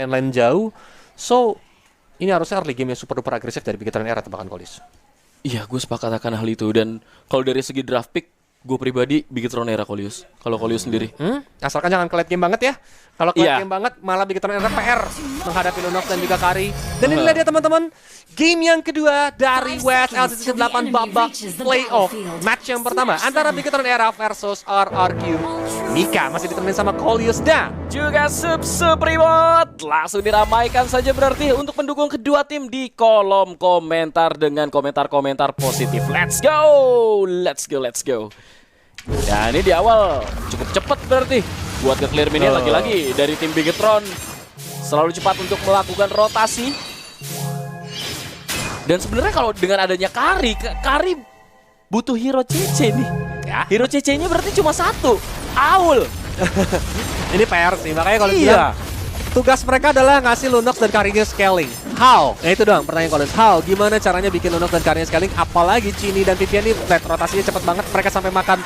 main jauh. So, ini harusnya early game yang super duper agresif dari Bigetron Era tebakan Kolis. Iya, gue sepakat akan hal itu. Dan kalau dari segi draft pick, gue pribadi Bigetron Era Kolius. Kalau Kolius sendiri. Asalkan jangan ke late game banget ya. Kalau ke late Iya. game banget, malah Bigetron Era PR menghadapi Lunox dan juga Kari. Dan inilah dia teman-teman, game yang kedua dari WSL Season 8 babak playoff. Match yang pertama antara Bigetron Era versus RRQ. Mika masih ditemenin sama Kolius dan Juga Supremot. Langsung diramaikan saja berarti untuk mendukung kedua tim di kolom komentar dengan komentar-komentar positif. Let's go. Let's go, let's go. Dan ini di awal cukup cepat berarti buat nge-clear minion lagi-lagi dari tim Bigetron. Selalu cepat untuk melakukan rotasi. Dan sebenarnya kalau dengan adanya Kari butuh hero CC nih. ya. Hero CC-nya berarti cuma satu, Aul. Ini PR sih, makanya kalau Iya. bilang tugas mereka adalah ngasih Lunox dan Karinya scaling. How? Ya itu doang pertanyaan Collins. How? Gimana caranya bikin Lunox dan Karinya scaling? Apalagi Chini dan Vivian ini lihat rotasinya cepet banget. Mereka sampai makan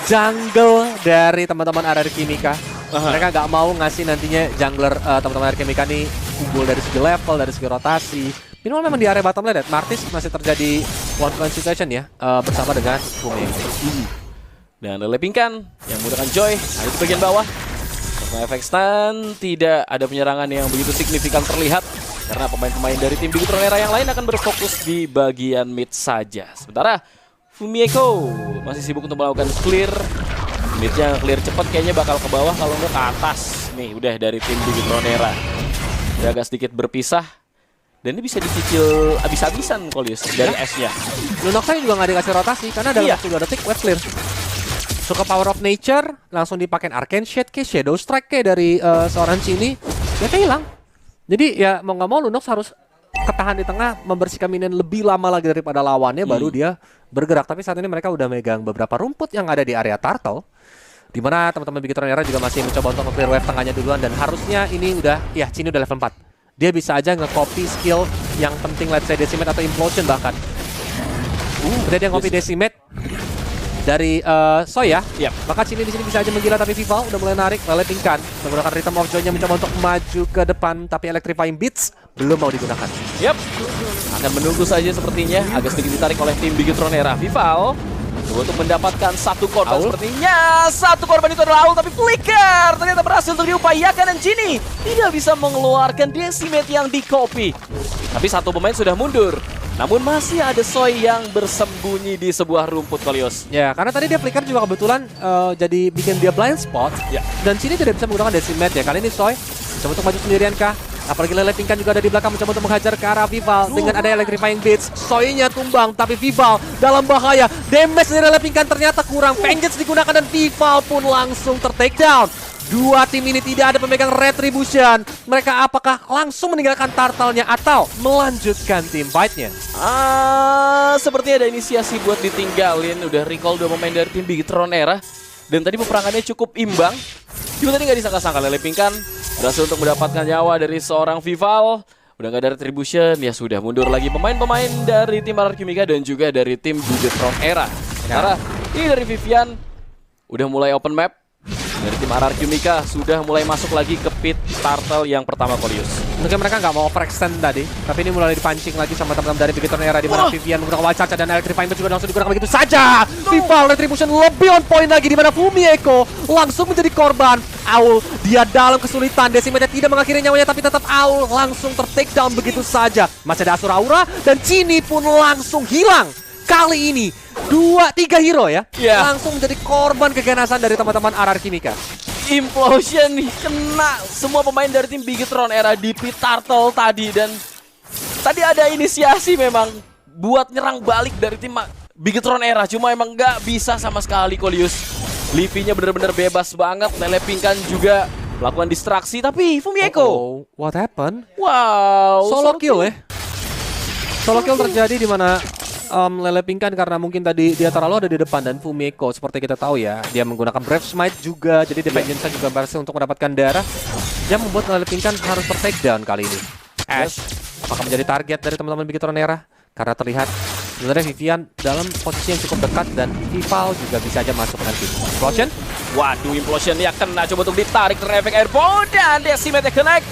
jungle dari teman-teman RRQ Mika. Mereka nggak mau ngasih nantinya jungler teman-teman RRQ Mika nih unggul dari segi level, dari segi rotasi. Minimal memang di area bottom lane, Martis masih terjadi one point situation ya bersama dengan Bumi. Dan Lelepingkan yang menggunakan Joy ada di bagian bawah. Karena efek stun tidak ada penyerangan yang begitu signifikan terlihat karena pemain-pemain dari tim Bigetron Era yang lain akan berfokus di bagian mid saja. Sementara Fumieko masih sibuk untuk melakukan clear. Midnya clear cepat kayaknya bakal ke bawah kalau nggak ke atas. Nih udah dari tim Bigetron Era. Udah agak sedikit berpisah. Dan ini bisa dicicil abis-abisan Kolius dari S-nya. Lunoxnya juga nggak dikasih rotasi karena dalam Iya. waktu 2 detik wave clear. Suka power of nature, langsung dipakai Arcane Shade ke Shadow Strike kayak dari seorang Chini, dia hilang. Jadi ya mau nggak mau Lunox harus ketahan di tengah, membersihkan minion lebih lama lagi daripada lawannya, baru dia bergerak. Tapi saat ini mereka udah megang beberapa rumput yang ada di area Turtle, di mana teman-teman Bigetron Era juga masih mencoba untuk nge-clear wave tengahnya duluan, dan harusnya ini udah, ya Chini udah level 4. Dia bisa aja nge-copy skill yang penting, let's say Decimate atau Implosion bahkan. Udah dia ngopi Decimate dari Soya. Yap. Maka Chini di sini bisa aja menggila, tapi Vival udah mulai narik, Lelepingkan menggunakan Rhythm of Joy-nya mencoba untuk maju ke depan, tapi Electrifying Beats belum mau digunakan. Yap. Akan menunggu saja sepertinya, agak sedikit ditarik oleh tim Bigetron Era. Vival coba untuk mendapatkan satu korban sepertinya. Satu korban itu adalah Aul, tapi Flicker ternyata berhasil untuk diupayakan dan Chini tidak bisa mengeluarkan Decimate yang di-copy. Tapi satu pemain sudah mundur. Namun masih ada Soy yang bersembunyi di sebuah rumput Kolios. Ya, karena tadi dia flicker juga kebetulan jadi bikin dia blind spot. Ya. Dan Chini tidak bisa menggunakan Decimate ya. Kali ini Soy coba untuk maju sendirian kah? Apalagi Lelepingkan juga ada di belakang mencoba untuk menghajar ke arah Vival. Dengan ada Electrifying Beats, Soy-nya tumbang, tapi Vival dalam bahaya. Damage dari Lelepingkan ternyata kurang. Vengeance digunakan dan Vival pun langsung ter-take down. Dua tim ini tidak ada pemegang retribution. Mereka apakah langsung meninggalkan Turtle-nya atau melanjutkan team fight-nya? Sepertinya ada inisiasi buat ditinggalin. Udah recall dua pemain dari tim Bigetron Era. Dan tadi peperangannya cukup imbang. Juga tadi nggak disangka-sangka Lelepingkan berhasil untuk mendapatkan nyawa dari seorang Vival. Udah nggak ada retribution, ya sudah mundur lagi pemain-pemain dari tim RRQ Mika dan juga dari tim Bigetron Era. Sementara ini dari Vivian udah mulai open map. Dari tim RRQ Mika sudah mulai masuk lagi ke pit Turtle yang pertama Kolius. Mungkin mereka nggak mau overextend tadi, tapi ini mulai dipancing lagi sama teman-teman dari Bigetron Era, di mana Vivian menggunakan Wild Charge dan Electrifying Beats juga langsung digunakan begitu saja. Vival retribution lebih on point lagi, di mana Fumieko langsung menjadi korban. Aul dia dalam kesulitan, Decimate tidak mengakhiri nyawanya, tapi tetap Aul langsung ter-take down begitu saja. Masih ada Asura Aura dan Chini pun langsung hilang. Kali ini 2-3 hero ya, langsung menjadi korban keganasan dari teman-teman RRQ Mika. Implosion kena semua pemain dari tim Bigetron Era di pit Turtle tadi. Dan tadi ada inisiasi memang buat nyerang balik dari tim Bigetron Era, cuma emang nggak bisa sama sekali Kolius. Livy-nya bener-bener bebas banget. Lelepingkan juga melakukan distraksi, tapi Fumieko. What happened? Wow, Solo kill ya. Solo kill terjadi di mana Lelepingkan karena mungkin tadi dia terlalu ada di depan, dan Fumieko seperti kita tahu ya, dia menggunakan Brave Smite juga, jadi di Vengeance juga berhasil untuk mendapatkan darah yang membuat Lelepingkan harus ter-take down kali ini. Ash apakah menjadi target dari teman-teman Bigetron Era? Karena terlihat sebenarnya Vivian dalam posisi yang cukup dekat, dan Vival juga bisa aja masuk nanti. Implosion? Waduh, Implosion ya kena, coba untuk ditarik, terefek airball dan Decimate connect.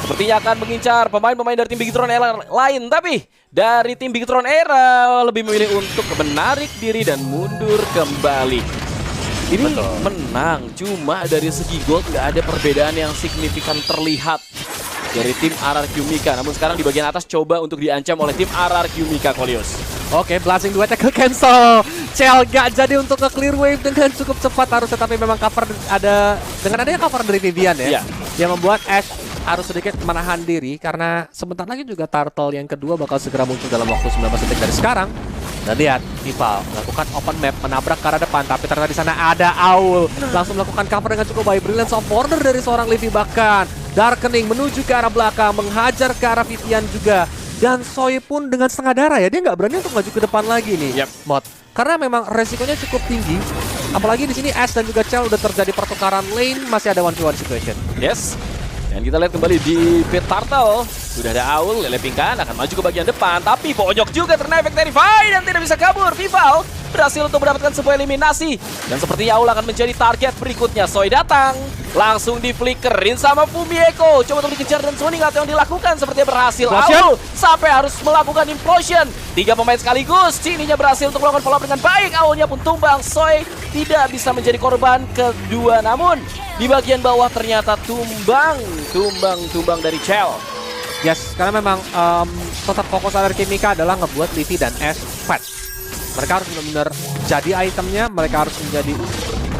sepertinya akan mengincar pemain-pemain dari tim Bigetron Era lain. Tapi dari tim Bigetron Era lebih memilih untuk menarik diri dan mundur kembali. Ini menang, cuma dari segi gold nggak ada perbedaan yang signifikan terlihat dari tim RRQ Mika. Namun sekarang di bagian atas coba untuk diancam oleh tim RRQ Mika, Kolius. Oke, blasting duetnya ke cancel. Cel gak jadi untuk ke clear wave dengan cukup cepat harusnya, tapi memang cover ada dengan adanya cover dari Vivian ya. Yang membuat Ash harus sedikit menahan diri karena sebentar lagi juga turtle yang kedua bakal segera muncul dalam waktu 19 detik dari sekarang. Dan lihat, Vival melakukan open map, menabrak ke arah depan, tapi ternyata di sana ada Owl. Langsung melakukan cover dengan cukup baik. Brilliance of Border dari seorang Livy bahkan. Darkening menuju ke arah belakang, menghajar ke arah Vivian juga. Dan Soy pun dengan setengah darah ya, dia nggak berani untuk maju ke depan lagi nih, Mod. Karena memang resikonya cukup tinggi. Apalagi di sini Ash dan juga Chell udah terjadi pertukaran lane, masih ada 1v1 situation. Yes. Dan kita lihat kembali di pit turtle. Sudah ada Owl, Lele Pingkan akan maju ke bagian depan. Tapi pojok juga terkena efek Terrify dan tidak bisa kabur. Vival berhasil untuk mendapatkan sebuah eliminasi. Dan sepertinya Owl akan menjadi target berikutnya. Soy datang, langsung di flickerin sama Fumieko. Coba untuk dikejar dan zoning atau yang dilakukan sepertinya berhasil. Owl sampai harus melakukan implosion. 3 pemain sekaligus. Cininya berhasil untuk melakukan follow up dengan baik. Owlnya pun tumbang. Soy tidak bisa menjadi korban kedua. Namun di bagian bawah ternyata tumbang dari Chell. Yes, karena memang tetap fokus dari Kimika adalah ngebuat Livy dan Ash fat. Mereka harus benar-benar jadi itemnya, mereka harus menjadi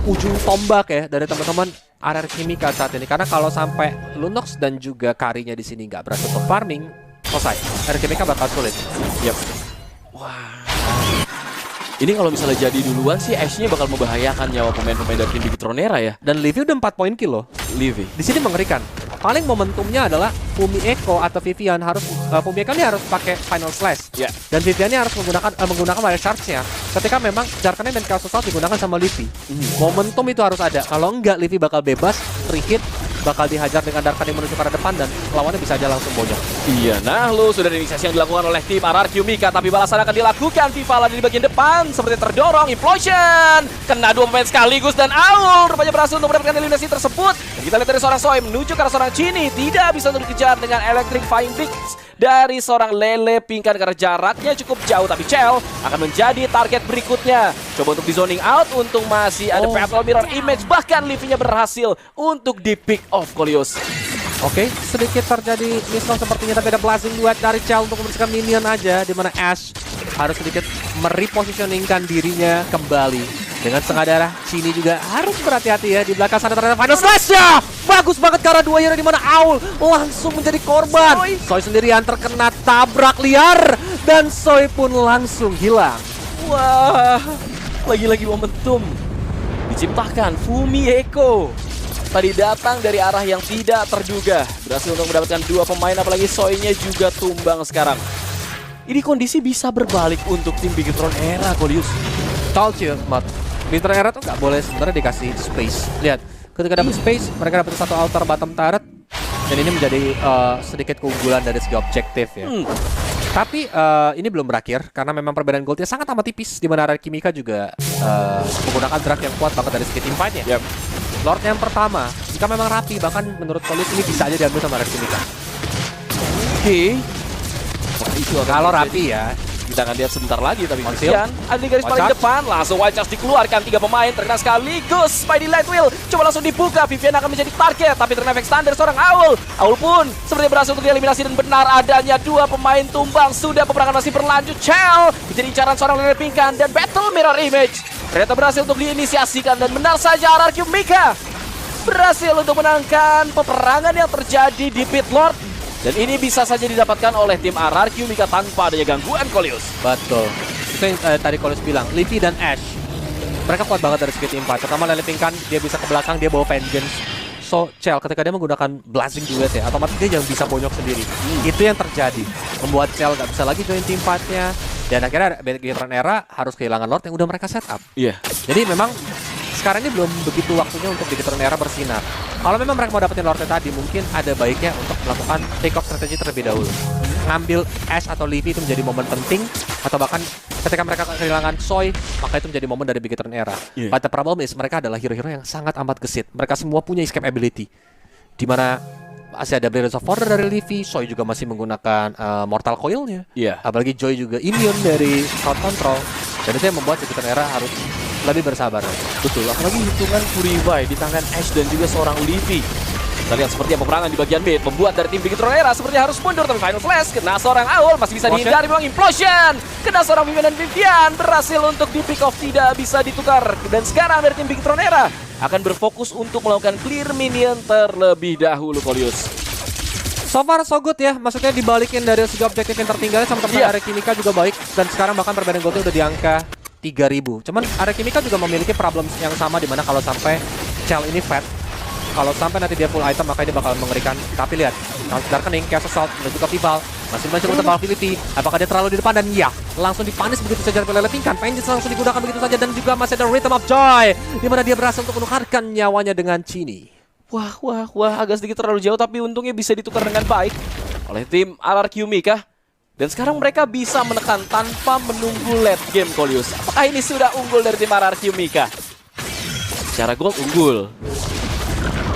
ujung tombak ya dari teman-teman RR Kimika saat ini. Karena kalau sampai Lunox dan juga Karinya di sini nggak berhasil untuk farming, selesai. RR Kimika bakal sulit. Wah. Ini kalau misalnya jadi duluan sih, Ash-nya bakal membahayakan nyawa pemain-pemain dari tim Bigetron Era ya. Dan Livy udah 4 poin kill loh. Livy. Di sini mengerikan. Paling momentumnya adalah Fumieko atau Vivian harus Fumieko ini harus pakai final slash. Dan Vivian ini harus menggunakan wild charge-nya. Ketika memang Darkness dan Chaos Assault digunakan sama Livy. Momentum itu harus ada. Kalau enggak Livy bakal bebas, free hit, bakal dihajar dengan Darkness yang menuju ke arah depan dan lawannya bisa aja langsung bonyok. Iya, nah lu sudah ada inisiasi yang dilakukan oleh tim RRQ Mika, tapi balasan akan dilakukan. Vival ada di bagian depan, seperti terdorong, implosion, kena 2 pemain sekaligus dan Owl rupanya berhasil untuk mendapatkan eliminasi tersebut. Dan kita lihat dari seorang Soy menuju ke arah seorang Chini, tidak bisa untuk dikejar dengan Electric Flying Bricks dari seorang Lele Pingkan karena jaraknya cukup jauh, tapi Chell akan menjadi target berikutnya. Coba untuk di zoning out, untung masih ada Petrol Mirror Image, bahkan Livy-nya berhasil untuk di pick off, Kolius. Oke, sedikit terjadi mislock sepertinya, tapi ada blasting duet dari Chell untuk membersihkan minion aja, di mana Ash harus sedikit merepositioningkan dirinya kembali. Dengan setengah darah, Chini juga harus berhati-hati ya. Di belakang sana ternyata final slash-nya bagus banget ke arah 2 di mana Owl langsung menjadi korban. Soy sendirian terkena tabrak liar dan Soy pun langsung hilang. Wah, lagi-lagi momentum diciptakan. Fumieko tadi datang dari arah yang tidak terduga, berhasil untuk mendapatkan 2 pemain, apalagi Soy-nya juga tumbang sekarang. Ini kondisi bisa berbalik untuk tim Bigetron Era, Kolius. Told you, Matt. Bigetron Era tuh nggak boleh sebenarnya dikasih space. Lihat, ketika dapat space, mereka dapat 1 altar bottom turret, dan ini menjadi sedikit keunggulan dari segi objektif ya. Tapi ini belum berakhir karena memang perbedaan goldnya sangat amat tipis, di mana RR Kimika juga menggunakan draft yang kuat banget dari segi team fight-nya. Lord yang pertama, jika memang rapi, bahkan menurut Kolius ini bisa aja diambil sama RR Kimika. Kalau rapi ya. Kita akan lihat sebentar lagi, tapi kemudian ada di garis paling depan, langsung Wild Charge dikeluarkan, 3 pemain terkena sekaligus. Spidey Light Wheel coba langsung dibuka, Vivian akan menjadi target, tapi terkena efek standar seorang Owl. Owl pun seperti berhasil untuk dieliminasi dan benar adanya 2 pemain tumbang. Sudah peperangan masih berlanjut, Chell menjadi incaran seorang Lele Pingkan dan Battle Mirror Image ternyata berhasil untuk diinisiasikan, dan benar saja RRQ Mika berhasil untuk menangkan peperangan yang terjadi di Pit Lord. Dan ini bisa saja didapatkan oleh tim RRQ Mika tanpa adanya gangguan, Kolius. Betul. Itu yang tadi Kolius bilang, Livy dan Ash. Mereka kuat banget dari segi tim fight. Terutama Lele Pingkan, dia bisa ke belakang, dia bawa Vengeance. So, Chell ketika dia menggunakan Blasting Duet ya, otomatis dia yang bisa bonyok sendiri. Itu yang terjadi. Membuat Chell gak bisa lagi join tim fight-nya. Dan akhirnya Bigetron Era harus kehilangan Lord yang udah mereka setup. Jadi memang sekarang ini belum begitu waktunya untuk Bigetron Era bersinar. Kalau memang mereka mau dapetin Lordnya tadi, mungkin ada baiknya untuk melakukan take off strategi terlebih dahulu. Ngambil Ash atau Livy itu menjadi momen penting, atau bahkan ketika mereka kehilangan Soy, maka itu menjadi momen dari Bigetron Era. But the problem is mereka adalah hero-hero yang sangat amat gesit. Mereka semua punya escape ability, dimana masih ada Blades of Order dari Leafy, Soy juga masih menggunakan Mortal Coil-nya. Iya. Apalagi Joy juga immune dari Crowd Control. Dan itu yang membuat Jupiter Era harus lebih bersabar. Betul, apalagi hitungan Kuribai di tangan Ash dan juga seorang Leafy. Kita lihat seperti apa peperangan di bagian mid membuat dari tim Bigitron Era seperti harus mundur, tapi Final Flash kena seorang Owl masih bisa dihindari, memang Implosion kena seorang Vivian, dan Vivian berhasil untuk di pick off, tidak bisa ditukar. Dan sekarang dari tim Bigitron Era akan berfokus untuk melakukan clear minion terlebih dahulu, Kolius. So far so good ya, maksudnya dibalikin dari segi objektif yang tertinggalnya sama teman Area Kimika juga baik. Dan sekarang bahkan perbedaan goldnya udah di angka 3000. Cuman Area Kimika juga memiliki problem yang sama, dimana kalau sampai Chell ini fat, kalau sampai nanti dia full item maka dia bakal mengerikan. Tapi lihat, Counter Darkening, Chaos Assault, dan juga Vival masih mencoba untuk Validity. Apakah dia terlalu di depan? Dan ya, langsung dipanis begitu saja oleh Lepingkan. Vengeance langsung digunakan begitu saja, dan juga masih ada Rhythm of Joy, di mana dia berhasil untuk menukarkan nyawanya dengan Chini. Wah, agak sedikit terlalu jauh, tapi untungnya bisa ditukar dengan baik oleh tim RRQ Mika. Dan sekarang mereka bisa menekan tanpa menunggu late game, Kolius. Apakah ini sudah unggul dari tim RRQ Mika? Secara gold unggul.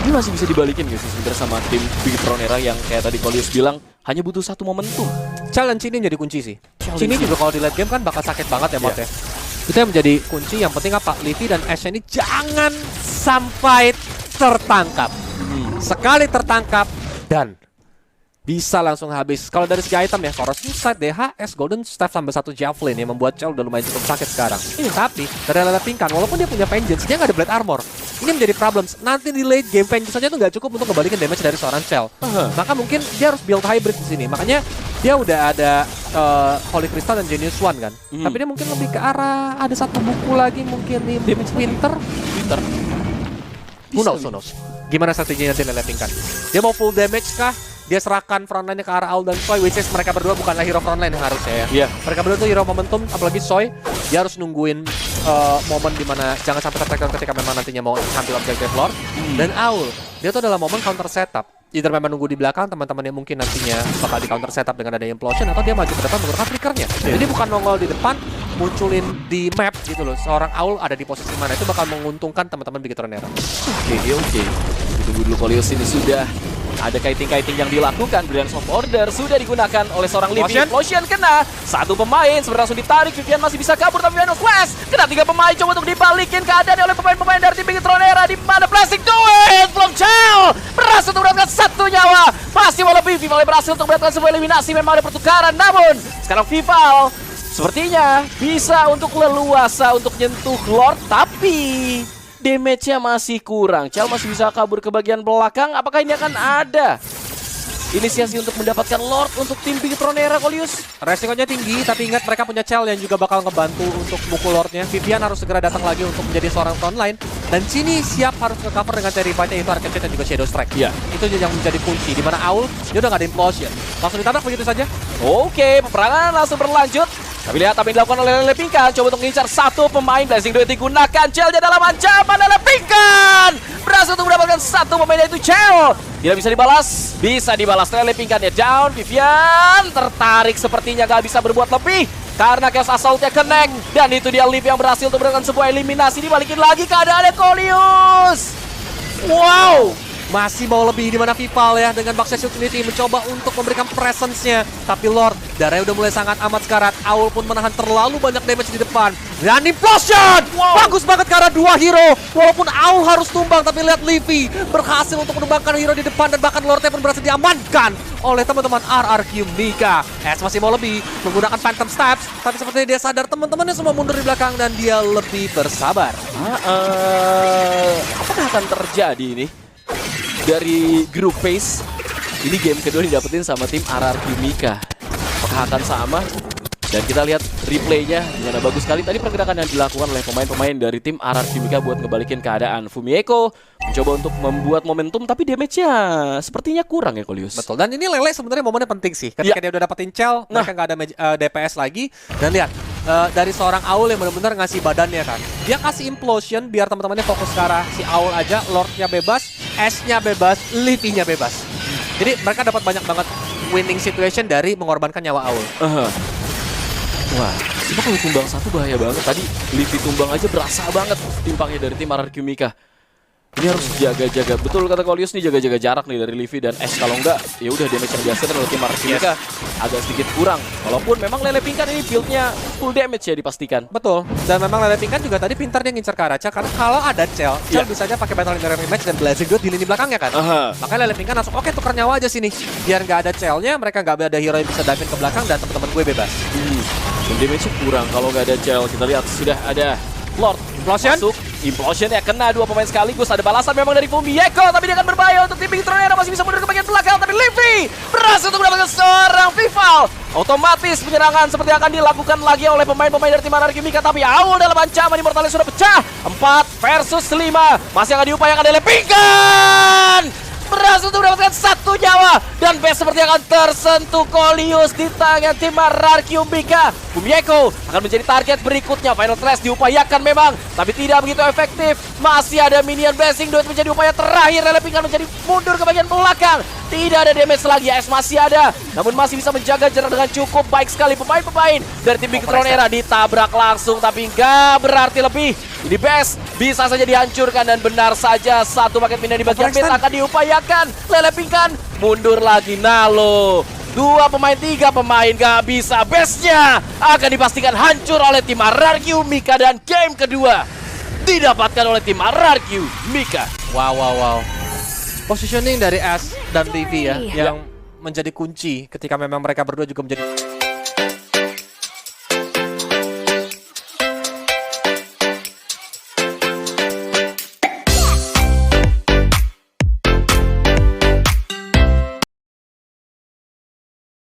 Ini masih bisa dibalikin gak sih sebenarnya sama tim Bigitron Era yang kayak tadi Kolius bilang hanya butuh satu momentum. Challenge Chini jadi kunci sih. Chini juga kalau di late game kan bakal sakit banget ya bot ya. Itu yang menjadi kunci. Yang penting apa? Leafy dan Ash ini jangan sampai tertangkap. Sekali tertangkap dan bisa langsung habis. Kalau dari segi item ya, Forest Insight, DHS, Golden Staff sampai 1 Javelin yang membuat Chell udah lumayan cukup sakit sekarang. Tapi dari Lepingkan, walaupun dia punya Vengeance, dia nggak ada Blade Armor. Ini menjadi problems. Nanti di late game Vengeance saja tuh nggak cukup untuk ngebalikin damage dari seorang Chell. Maka mungkin dia harus build hybrid di sini. Makanya dia udah ada Holy Crystal dan Genius One kan. Tapi dia mungkin lebih ke arah ada satu buku lagi mungkin di Winter. Who knows? Gimana strateginya nanti Lepingkan? Dia mau full damage kah? Dia serahkan frontline-nya ke arah Owl dan Soy, which is mereka berdua bukanlah hero frontline yang harusnya ya. Mereka berdua tuh hero momentum, apalagi Soy, dia harus nungguin momen dimana jangan sampai tertekan ketika memang nantinya mau ambil objektif Lord. Dan Owl, dia tuh adalah momen counter setup. Either memang nunggu di belakang, teman-teman yang mungkin nantinya bakal di counter setup dengan adanya Implosion, atau dia maju ke depan menggunakan flickernya. Jadi bukan nongol di depan, munculin di map gitu loh. Seorang Owl ada di posisi mana, itu bakal menguntungkan teman-teman Bigitron Era. Oke. Tunggu dulu, Kolius, ini sudah ada kiting-kiting yang dilakukan. Brilliance of Order sudah digunakan oleh seorang Leafy. Implosion kena satu pemain, sebenarnya langsung ditarik. Vivian masih bisa kabur, tapi Final Flash kena 3 pemain, coba untuk dibalikin keadaan oleh pemain-pemain dari tim Bigitron Era. Di mana Plastic Duet belum Chell berhasil untuk mendapatkan 1 nyawa. Masih mau lebih, Vival berhasil untuk mendapatkan sebuah eliminasi. Memang ada pertukaran, namun sekarang Vival sepertinya bisa untuk leluasa untuk nyentuh Lord, tapi damage-nya masih kurang. Chell masih bisa kabur ke bagian belakang. Apakah ini akan ada inisiasi untuk mendapatkan Lord untuk tim Bigitron Era, Kolius? Resikonya tinggi, tapi ingat mereka punya Chell yang juga bakal ngebantu untuk mukul Lordnya. Vivian harus segera datang lagi untuk menjadi seorang frontline. Dan Chini siap harus nge-cover dengan Terrified, yaitu Arcane dan juga Shadow Strike. Itu yang menjadi kunci, dimana Owl, dia udah gak ada Implosion. Langsung ditabrak begitu saja. Oke, peperangan langsung berlanjut. Tapi lihat apa yang dilakukan oleh Lepingkan. Coba untuk mengincar 1 pemain. Blessing Duet digunakan. Chell dalam ancaman. Lepingkan berhasil untuk mendapatkan 1 pemain, yaitu Chell. Tidak bisa dibalas. Bisa dibalas. Lepingkan ya down. Vivian tertarik, sepertinya gak bisa berbuat lebih karena Chaos Assault-nya connect. Dan itu dia Leaf yang berhasil untuk mendapatkan sebuah eliminasi. Dibalikin lagi keadaannya, Kolius. Wow, Masih mau lebih, di mana Vival ya dengan Bakses Utility mencoba untuk memberikan presence-nya. Tapi Lord, darahnya udah mulai sangat amat sekarat. Owl pun menahan terlalu banyak damage di depan. Dan Implosion! Bagus banget karena 2 hero. Walaupun Owl harus tumbang, tapi lihat Leafy berhasil untuk menumbangkan hero di depan. Dan bahkan Lordnya pun berhasil diamankan oleh teman-teman RRQ Mika. Masih mau lebih menggunakan Phantom Stabs. Tapi sepertinya dia sadar teman-temannya semua mundur di belakang dan dia lebih bersabar. Apakah akan terjadi ini? Dari group phase, ini game kedua didapetin sama tim RRQ Mika. Apakah akan sama? Dan kita lihat replaynya gimana bagus sekali tadi pergerakan yang dilakukan oleh pemain-pemain dari tim RRQ Mika buat ngebalikin keadaan. Fumieko mencoba untuk membuat momentum, tapi damage-nya sepertinya kurang ya, Kolius. Betul, dan ini Lele sebenarnya momennya penting sih. Ketika dia udah dapetin Chell, mereka nggak ada DPS lagi. Dan lihat, dari seorang Owl yang benar-benar ngasih badannya kan. Dia kasih Implosion biar teman-temannya fokus ke arah si Owl aja, Lord-nya bebas, Ash-nya bebas, Leafy-nya bebas. Jadi mereka dapat banyak banget winning situation dari mengorbankan nyawa Owl. Wah, cuma kalau tumbang 1 bahaya banget. Tadi Leafy tumbang aja berasa banget timpangnya dari tim RRQ Mika. Ini harus jaga-jaga, betul kata Kolius nih, jaga-jaga jarak nih dari Livi dan Ash. Kalau enggak, ya udah damage yang biasa oleh tim Marquinhos agak sedikit kurang. Walaupun memang Lele Pingkan ini build-nya full damage ya dipastikan. Betul. Dan memang Lele Pingkan juga tadi pintar dia ngincer ke Aracha karena kalau ada Cell bisa aja pakai Battle Mirror Rematch dan Blazing Dude di lini belakangnya kan. Makanya Lele Pingkan langsung oke tuker nyawa aja sini. Biar nggak ada Cell-nya, mereka nggak ada hero yang bisa dive ke belakang dan teman-teman gue bebas. Dan damage-nya kurang kalau nggak ada Cell. Kita lihat sudah ada Lord Implosion masuk. Implosion ya kena dua pemain sekaligus. Ada balasan memang dari Fumieko, tapi dia akan berbahaya untuk tim Big Tronera. Masih bisa mundur ke bagian belakang, tapi Livi berhasil untuk mendapatkan seorang Vival. Otomatis penyerangan seperti akan dilakukan lagi oleh pemain-pemain dari tim Anarchy Mika, tapi Aul dalam ancaman Immortales sudah pecah. 4 versus 5. Masih akan diupayakan oleh Pingkan. Berhasil untuk mendapatkan 1 nyawa. Dan base seperti akan tersentuh Kolius di tangan tim Anarchy Mika. Fumieko akan menjadi target berikutnya. Final Trash diupayakan memang, tapi tidak begitu efektif. Masih ada minion Blazing Dude menjadi upaya terakhir. Lele Pingkan menjadi mundur ke bagian belakang. Tidak ada damage lagi. AS masih ada, namun masih bisa menjaga jarak dengan cukup baik sekali. Pemain-pemain dari tim Big Tronera ditabrak langsung, tapi nggak berarti lebih. Ini base bisa saja dihancurkan dan benar saja satu paket minion di bagian mid akan diupayakan. Lele Pingkan mundur lagi. Nalo 2 pemain 3 pemain gak bisa. Base-nya akan dipastikan hancur oleh tim Anarchy Mika dan game kedua didapatkan oleh tim Anarchy Mika. Wow. Positioning dari Ash dan Livi ya yang menjadi kunci ketika memang mereka berdua juga menjadi